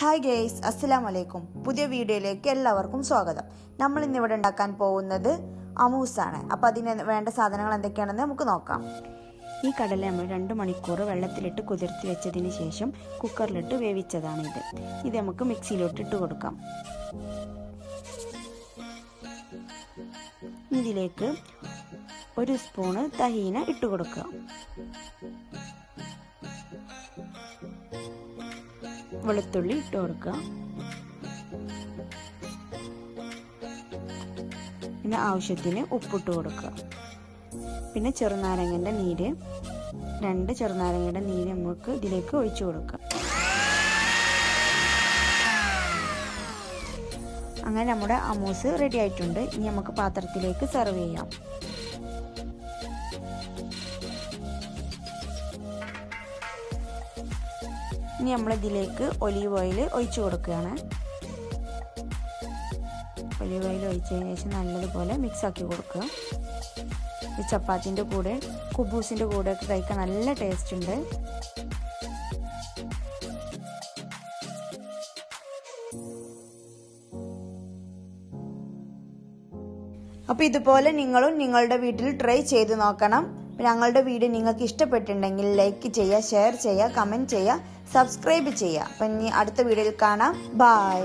Hi guys, അസ്സലാമു അലൈക്കും. പുതിയ വീഡിയോയിലേക്ക് എല്ലാവർക്കും സ്വാഗതം. നമ്മൾ ഇന്നിവിടെ ഉണ്ടാക്കാൻ പോകുന്നത് അമൂസാണ്. അപ്പോൾ അതിന് വേണ്ട സാധനങ്ങൾ എന്തൊക്കെയാണെന്ന് നമുക്ക് നോക്കാം. ഈ കടല നമ്മൾ 2 മണിക്കൂർ വെള്ളത്തിലിട്ട് കുതിർത്തി വെച്ചതിന് ശേഷം കുക്കറിലിട്ട് വേവിച്ചതാണിത്. ഇത് നമുക്ക് മിക്സിയിലോട്ട് ഇട്ട് കൊടുക്കാം. ഇതിലേക്ക് 1 സ്പൂണ് തഹീന ഇട്ട് കൊടുക്കുക. വെളുത്തുള്ളി ഇട്ട് കൊടുക്കുക. പിന്നെ ആവശ്യത്തിന് ഉപ്പിട്ട് കൊടുക്കുക. പിന്നെ ചെറുനാരങ്ങയുടെ നീര്, 2 ചെറുനാരങ്ങയുടെ നീര് നമുക്ക് ഇതിലേക്ക് ഒഴിച്ചു കൊടുക്കുക. അങ്ങനെ നമ്മുടെ അമൂസ് റെഡി ആയിട്ടുണ്ട്. ഇനി നമുക്ക് പാത്രത്തിലേക്ക് സെർവ് ചെയ്യാം. ഇനി നമ്മൾ ഇതിലേക്ക് ഒലീവ് ഓയിൽ ഒഴിച്ചു കൊടുക്കുകയാണ്. ഒലീവ് ഓയിൽ ഒഴിച്ചതിന് ശേഷം നല്ലതുപോലെ മിക്സ് ആക്കി കൊടുക്കുക. ഈ ചപ്പാത്തിൻ്റെ കൂടെ കുബൂസിൻ്റെ കൂടെ ഒക്കെ കഴിക്കാൻ നല്ല ടേസ്റ്റ് ഉണ്ട്. അപ്പോൾ ഇതുപോലെ നിങ്ങളും നിങ്ങളുടെ വീട്ടിൽ ട്രൈ ചെയ്ത് നോക്കണം. ഞങ്ങളുടെ വീഡിയോ നിങ്ങൾക്ക് ഇഷ്ടപ്പെട്ടിട്ടുണ്ടെങ്കിൽ ലൈക്ക് ചെയ്യുക, ഷെയർ ചെയ്യുക, കമൻറ്റ് ചെയ്യുക, സബ്സ്ക്രൈബ് ചെയ്യുക. അപ്പം ഇനി അടുത്ത വീഡിയോയിൽ കാണാം. ബൈ.